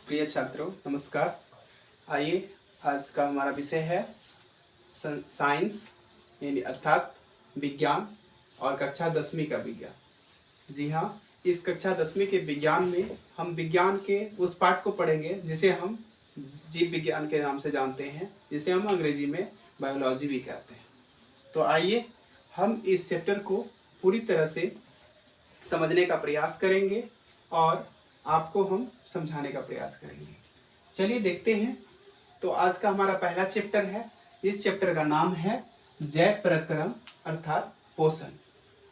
प्रिय छात्रों नमस्कार। आइए आज का हमारा विषय है साइंस यानी अर्थात विज्ञान और कक्षा 10वीं का विज्ञान। जी हाँ, इस कक्षा 10वीं के विज्ञान में हम विज्ञान के उस पाठ को पढ़ेंगे जिसे हम जीव विज्ञान के नाम से जानते हैं, जिसे हम अंग्रेजी में बायोलॉजी भी कहते हैं। तो आइए हम इस चैप्टर को पूरी तरह से समझने का प्रयास करेंगे और आपको हम समझाने का प्रयास करेंगे। चलिए देखते हैं। तो आज का हमारा पहला चैप्टर है। इस चैप्टर का नाम है जैव प्रक्रम अर्थात पोषण।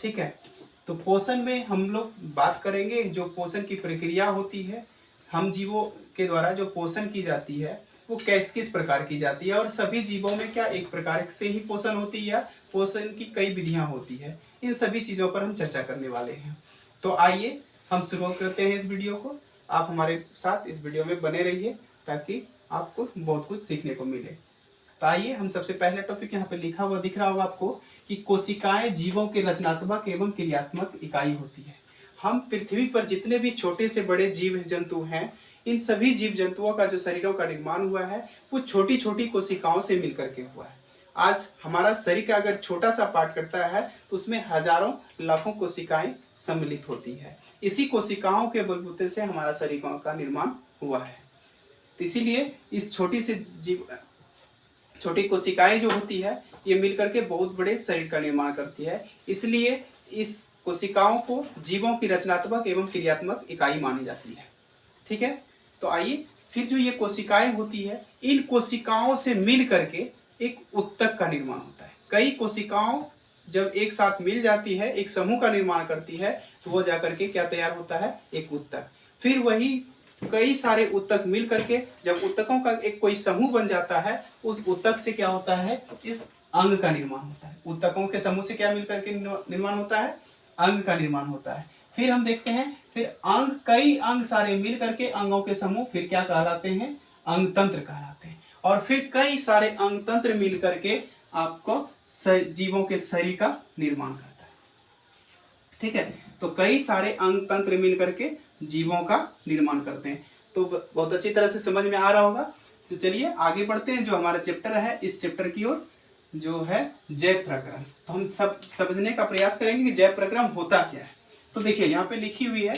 ठीक है, तो पोषण में हम लोग बात करेंगे जो पोषण की प्रक्रिया होती है, हम जीवों के द्वारा जो पोषण की जाती है वो किस प्रकार की जाती है, और सभी जीवों में क्या एक प्रकार से ही पोषण होती है, पोषण की कई विधियां होती है। इन सभी चीज़ों पर हम चर्चा करने वाले हैं। तो आइए हम शुरू करते हैं इस वीडियो को। आप हमारे साथ इस वीडियो में बने रहिए ताकि आपको बहुत कुछ सीखने को मिले। तो आइए हम सबसे पहला टॉपिक यहाँ पे लिखा हुआ दिख रहा होगा आपको कि कोशिकाएं जीवों के रचनात्मक एवं क्रियात्मक इकाई होती है। हम पृथ्वी पर जितने भी छोटे से बड़े जीव जंतु हैं, इन सभी जीव जंतुओं का जो शरीरों का निर्माण हुआ है वो छोटी छोटी कोशिकाओं से मिलकर के हुआ है। आज हमारा शरीर का अगर छोटा सा पार्ट करता है तो उसमें हजारों लाखों कोशिकाएं सम्मिलित होती है। इसी कोशिकाओं के बलबूते से हमारा शरीर का निर्माण हुआ है। तो इसीलिए इस छोटी कोशिकाएं जो होती है ये मिलकर के बहुत बड़े शरीर का निर्माण करती है। इसलिए इस कोशिकाओं को जीवों की रचनात्मक एवं क्रियात्मक इकाई मानी जाती है। ठीक है, तो आइए फिर जो ये कोशिकाएं होती है, इन कोशिकाओं से मिल करके एक उत्तक का निर्माण होता है। कई कोशिकाओं जब एक साथ मिल जाती है, एक समूह का निर्माण करती है, तो वो जाकर के क्या तैयार होता है, एक उत्तक। फिर वही कई सारे उत्तक मिल करके जब उत्तकों का एक कोई समूह बन जाता है, उस उत्तक से क्या होता है, इस अंग का निर्माण होता है। उत्तकों के समूह से क्या मिल करके निर्माण होता है, अंग का निर्माण होता है। फिर हम देखते हैं फिर अंग, कई अंग सारे मिल करके अंगों के समूह फिर क्या कहलाते हैं, अंग तंत्र कहलाते हैं। और फिर कई सारे अंग तंत्र मिल करके आपको जीवों के शरीर का निर्माण करता है। ठीक है, तो कई सारे अंग तंत्र मिल करके जीवों का निर्माण करते हैं। तो बहुत अच्छी तरह से समझ में आ रहा होगा। तो चलिए आगे बढ़ते हैं। जो हमारा चैप्टर है, इस चैप्टर की ओर जो है जैव प्रक्रम। तो हम सब समझने का प्रयास करेंगे कि जैव प्रक्रम होता क्या है। तो देखिए यहाँ पे लिखी हुई है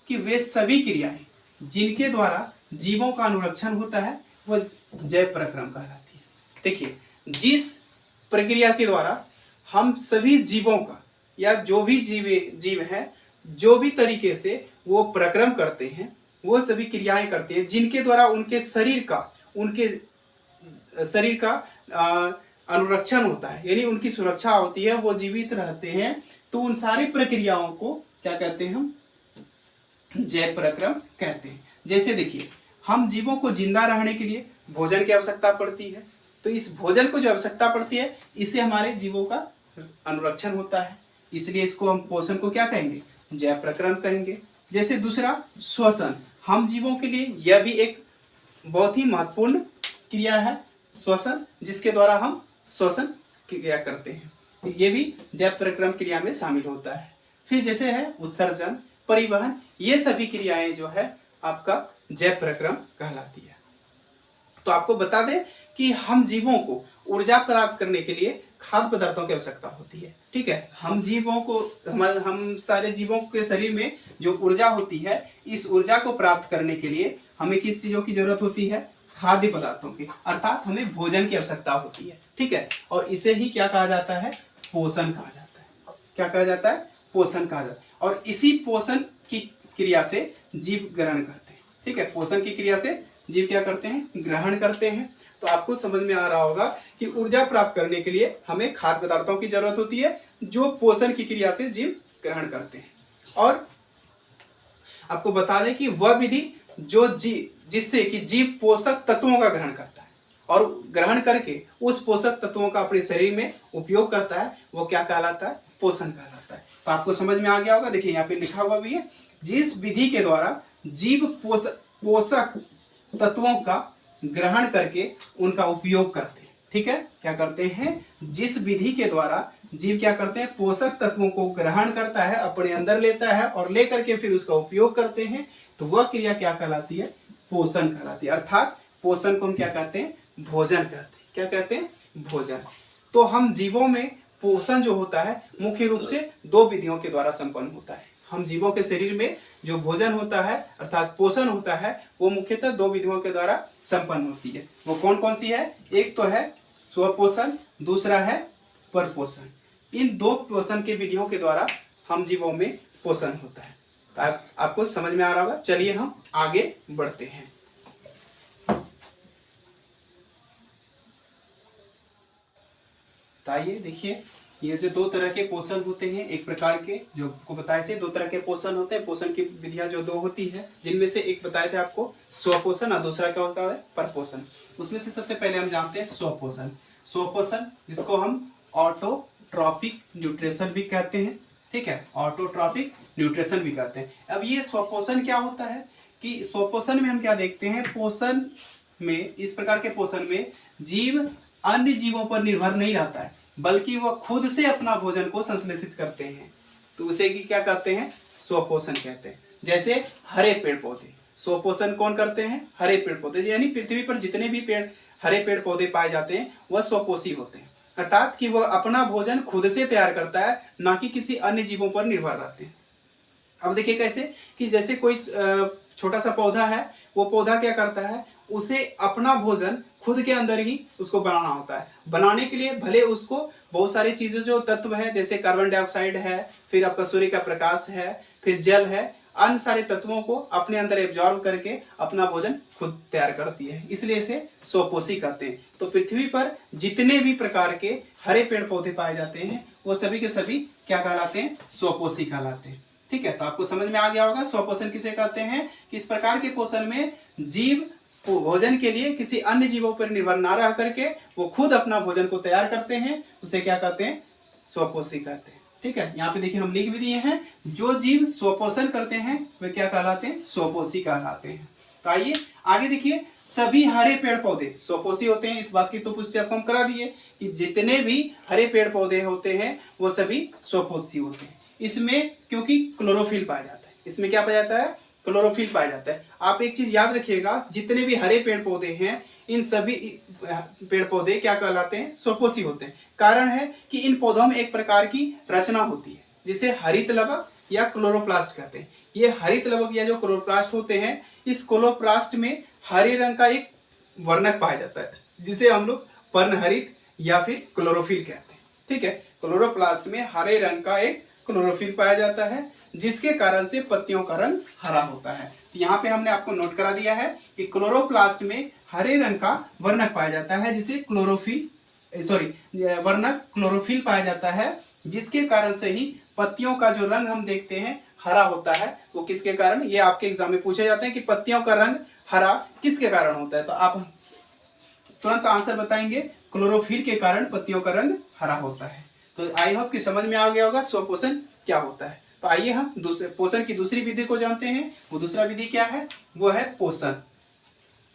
कि वे सभी क्रियाएं जिनके द्वारा जीवों का अनुरक्षण होता है वह जैव प्रक्रम कहलाती है। देखिए, जिस प्रक्रिया के द्वारा हम सभी जीवों का या जो भी जीव हैं, जो भी तरीके से वो प्रक्रम करते हैं, वो सभी क्रियाएं करते हैं जिनके द्वारा उनके शरीर का अनुरक्षण होता है, यानी उनकी सुरक्षा होती है, वो जीवित रहते हैं। तो उन सारी प्रक्रियाओं को क्या कहते हैं, हम जैव प्रक्रम कहते हैं। जैसे देखिए, हम जीवों को जिंदा रहने के लिए भोजन की आवश्यकता पड़ती है। तो इस भोजन को जो आवश्यकता पड़ती है, इससे हमारे जीवों का अनुरक्षण होता है। इसलिए इसको हम पोषण को क्या कहेंगे, जैव प्रक्रम कहेंगे। जैसे दूसरा श्वसन, हम जीवों के लिए यह भी एक बहुत ही महत्वपूर्ण क्रिया है, श्वसन, जिसके द्वारा हम श्वसन क्रिया करते हैं। तो ये भी जैव प्रक्रम क्रिया में शामिल होता है। फिर जैसे है उत्सर्जन, परिवहन, ये सभी क्रियाएं जो है आपका जैव प्रक्रम कहलाती है। तो आपको बता दें कि हम जीवों को ऊर्जा प्राप्त करने के लिए खाद्य पदार्थों की आवश्यकता होती है। ठीक है, हम सारे जीवों के शरीर में जो ऊर्जा होती है, इस ऊर्जा को प्राप्त करने के लिए हमें किस चीज़ों की जरूरत होती है, खाद्य पदार्थों की, अर्थात हमें भोजन की आवश्यकता होती है। ठीक है, और इसे ही क्या कहा जाता है, पोषण कहा जाता है। क्या कहा जाता है, पोषण कहा जाता है। और इसी पोषण की क्रिया से जीव ग्रहण करते हैं। ठीक है, पोषण की क्रिया से जीव क्या करते हैं, ग्रहण करते हैं। तो आपको समझ में आ रहा होगा कि ऊर्जा प्राप्त करने के लिए हमें खाद्य पदार्थों की जरूरत होती है, जो पोषण की क्रिया से जीव ग्रहण करते हैं। और आपको बता दें कि वह विधि जो जिससे कि जीव पोषक तत्वों का ग्रहण करता है और ग्रहण करके उस पोषक तत्वों का अपने शरीर में उपयोग करता है, वो क्या कहलाता है, पोषण कहलाता है। तो आपको समझ में आ गया होगा। देखिए यहाँ पे लिखा हुआ भी है, जिस विधि के द्वारा जीव पोषक तत्वों का ग्रहण करके उनका उपयोग करते हैं। ठीक है, क्या करते हैं, जिस विधि के द्वारा जीव क्या करते हैं, पोषक तत्वों को ग्रहण करता है, अपने अंदर लेता है और लेकर के फिर उसका उपयोग करते हैं, तो वह क्रिया क्या कहलाती है, पोषण कहलाती है। अर्थात पोषण को हम क्या कहते हैं, भोजन कहते हैं। क्या कहते हैं, भोजन। तो हम जीवों में पोषण जो होता है मुख्य रूप से 2 विधियों के द्वारा संपन्न होता है। हम जीवों के शरीर में जो भोजन होता है अर्थात पोषण होता है वो मुख्यतः 2 विधियों के द्वारा संपन्न होती है। वो कौन कौन सी है, एक तो है स्वपोषण, दूसरा है परपोषण। इन 2 पोषण के विधियों के द्वारा हम जीवों में पोषण होता है। तो आपको समझ में आ रहा होगा। चलिए हम आगे बढ़ते हैं। आइए देखिए, ये जो 2 तरह के पोषण होते हैं, एक प्रकार के जो आपको बताए थे 2 तरह के पोषण होते हैं। पोषण की विधियां जो 2 होती है, जिनमें से एक बताए थे आपको स्वपोषण और दूसरा क्या होता है, परपोषण। उसमें से सबसे पहले हम जानते हैं स्वपोषण। स्वपोषण जिसको हम ऑटोट्रॉफिक न्यूट्रिशन भी कहते हैं, ठीक है, ऑटोट्रॉफिक न्यूट्रिशन भी कहते हैं। अब ये स्वपोषण क्या होता है कि स्वपोषण में हम क्या देखते हैं, पोषण में, इस प्रकार के पोषण में जीव अन्य जीवों पर निर्भर नहीं रहता है, बल्कि वह खुद से अपना भोजन को संश्लेषित करते हैं। तो उसे की क्या कहते हैं, स्वपोषण कहते हैं। जैसे हरे पेड़ पौधे, स्वपोषण कौन करते हैं, हरे पेड़ पौधे, यानी पृथ्वी पर जितने भी हरे पेड़ पौधे पाए जाते हैं वह स्वपोषी होते हैं। अर्थात कि वह अपना भोजन खुद से तैयार करता है, ना कि किसी अन्य जीवों पर निर्भर रहते हैं। अब देखिए कैसे कि जैसे कोई छोटा सा पौधा है, वो पौधा क्या करता है, उसे अपना भोजन खुद के अंदर ही उसको बनाना होता है। बनाने के लिए भले उसको बहुत सारी चीज़ें जो तत्व है, जैसे कार्बन डाइऑक्साइड है, फिर आपका सूर्य का प्रकाश है, फिर जल है, अन्य सारे तत्वों को अपने अंदर एब्जॉर्ब करके अपना भोजन खुद तैयार करती है, इसलिए इसे स्वपोषी कहते हैं। तो पृथ्वी पर जितने भी प्रकार के हरे पेड़ पौधे पाए जाते हैं वो सभी के सभी क्या कहलाते हैं, स्वपोषी कहलाते हैं। ठीक है, तो आपको समझ में आ गया होगा स्वपोषण किसे कहते हैं, कि इस प्रकार के पोषण में जीव भोजन के लिए किसी अन्य जीवों पर निर्भर ना रह करके वो खुद अपना भोजन को तैयार करते हैं, उसे क्या कहते हैं, स्वपोषी कहते हैं। ठीक है, यहाँ पे देखिए हम लिख भी दिए हैं, जो जीव स्वपोषण करते हैं वे क्या कहलाते हैं, स्वपोषी कहलाते हैं। तो आइए आगे देखिए, सभी हरे पेड़ पौधे स्वपोषी होते हैं, इस बात की तो पुष्टि आपको हम करा दिए कि जितने भी हरे पेड़ पौधे होते हैं वो सभी स्वपोषी होते हैं। इसमें क्योंकि क्लोरोफिल पाया जाता है, इसमें क्या पाया जाता है, क्लोरोफिल पाया जाता है। आप एक चीज याद रखिएगा, जितने भी हरे पेड़ पौधे हैं इन सभी पेड़ पौधे क्या कहलाते हैं, स्वपोषी होते हैं। कारण है कि इन पौधों में एक प्रकार की रचना होती है जिसे हरित लवक या क्लोरोप्लास्ट कहते हैं। ये हरित लवक या जो क्लोरोप्लास्ट होते हैं, इस क्लोरोप्लास्ट में हरे रंग का एक वर्णक पाया जाता है जिसे हम लोग पर्णहरित या फिर क्लोरोफिल कहते हैं। ठीक है, क्लोरोप्लास्ट में हरे रंग का एक क्लोरोफिल पाया जाता है जिसके कारण से पत्तियों का रंग हरा होता है। तो यहाँ पे हमने आपको नोट करा दिया है कि क्लोरोप्लास्ट में हरे रंग का वर्णक पाया जाता है जिसे वर्णक क्लोरोफिल पाया जाता है, जिसके कारण से ही पत्तियों का जो रंग हम देखते हैं हरा होता है। वो किसके कारण, ये आपके एग्जाम में पूछे जाते हैं कि पत्तियों का रंग हरा किसके कारण होता है, तो आप तुरंत आंसर बताएंगे, क्लोरोफिल के कारण पत्तियों का रंग हरा होता है। तो आई होप कि समझ में आ गया होगा स्वपोषण क्या होता है। तो आइए हम दूसरे पोषण की दूसरी विधि को जानते हैं। वो दूसरा विधि क्या है, वो है पोषण,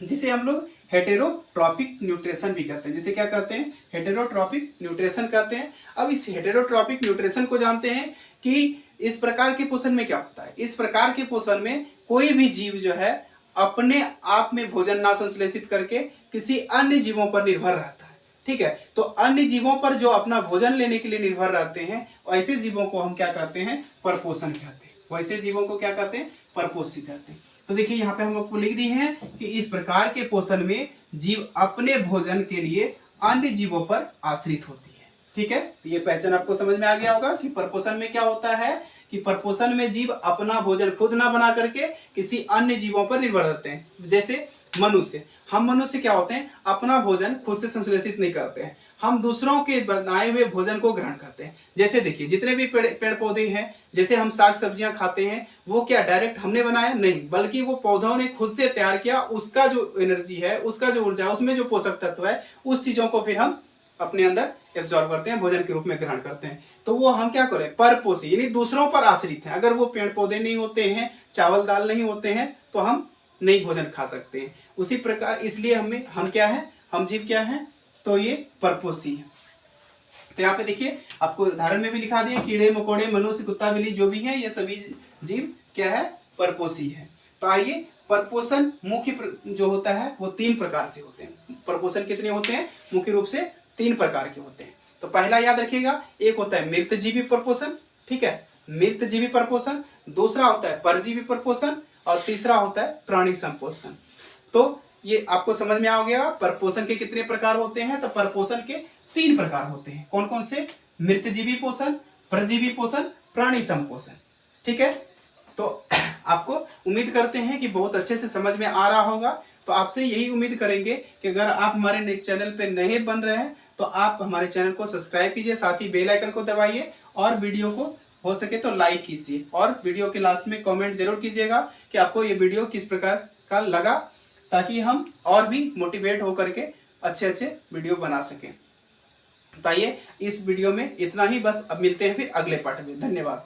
जिसे हम लोग हेटेरोट्रॉपिक न्यूट्रिशन भी कहते हैं। जिसे क्या कहते हैं, हेटेरोट्रॉपिक न्यूट्रिशन कहते हैं। अब इस हेटेरोट्रॉपिक न्यूट्रिशन को जानते हैं कि इस प्रकार के पोषण में क्या होता है। इस प्रकार के पोषण में कोई भी जीव जो है अपने आप में भोजन ना संश्लेषित करके किसी अन्य जीवों पर निर्भर रहता है। ठीक है, तो अन्य जीवों पर जो अपना भोजन लेने के लिए निर्भर रहते हैं ऐसे जीवों को हम क्या कहते हैं, परपोषण कहते हैं। वैसे जीवों को क्या कहते हैं, परपोषी कहते हैं। तो देखिए यहाँ पे हम आपको लिख दिए हैं कि इस प्रकार के पोषण में जीव अपने भोजन के लिए अन्य जीवों पर आश्रित होती है। ठीक है, तो ये पहचान आपको समझ में आ गया होगा कि परपोषण में क्या होता है, कि परपोषण में जीव अपना भोजन खुद ना बना करके किसी अन्य जीवों पर निर्भर रहते हैं। जैसे मनुष्य, हम मनुष्य क्या होते हैं, अपना भोजन खुद से संश्लेषित नहीं करते हैं, हम दूसरों के बनाए हुए भोजन को ग्रहण करते हैं। जैसे देखिए जितने भी पेड़ पौधे हैं, जैसे हम साग सब्जियां खाते हैं, वो क्या डायरेक्ट हमने बनाया नहीं, बल्कि वो पौधों ने खुद से तैयार किया। उसका जो एनर्जी है, उसका जो ऊर्जा है, उसमें जो पोषक तत्व है, उस चीजों को फिर हम अपने अंदर एब्जॉर्ब करते हैं, भोजन के रूप में ग्रहण करते हैं। तो वो हम क्या करें, परपोषी, यानी दूसरों पर आश्रित हैं। अगर वो पेड़ पौधे नहीं होते हैं, चावल दाल नहीं होते हैं, तो हम नहीं भोजन खा सकते हैं। उसी प्रकार इसलिए हम क्या है, हम जीव क्या है, तो ये परपोषी है। तो यहाँ पे देखिए आपको उदाहरण में भी लिखा दिया, कीड़े मकोड़े, मनुष्य, कुत्ता, बिल्ली जो भी है ये सभी जीव क्या है, परपोषी है। तो आइए प्रपोषण मुख्य जो होता है वो 3 प्रकार से होते हैं। प्रपोषण कितने होते हैं? मुख्य रूप से 3 प्रकार के होते हैं। तो पहला याद रखिएगा, एक होता है मृतजीवी प्रपोषण, ठीक है, मृतजीवी प्रपोषण। दूसरा होता है परजीवी प्रपोषण और तीसरा होता है प्राणी संपोषण। तो ये आपको समझ में आ गया प्रपोषण के कितने प्रकार होते हैं। तो प्रपोषण के 3 प्रकार होते हैं। कौन कौन से? मृतजीवी पोषण, परजीवी पोषण, प्राणी संपोषण, ठीक है। तो आपको उम्मीद करते हैं कि बहुत अच्छे से समझ में आ रहा होगा। तो आपसे यही उम्मीद करेंगे कि अगर आप हमारे चैनल पे नए बन रहे हैं तो आप हमारे चैनल को सब्सक्राइब कीजिए, साथ ही बेल आइकन को दबाइए और वीडियो को हो सके तो लाइक कीजिए और वीडियो के लास्ट में कमेंट जरूर कीजिएगा कि आपको ये वीडियो किस प्रकार का लगा, ताकि हम और भी मोटिवेट होकर के अच्छे अच्छे वीडियो बना सकें। तो आइए इस वीडियो में इतना ही, बस अब मिलते हैं फिर अगले पार्ट में। धन्यवाद।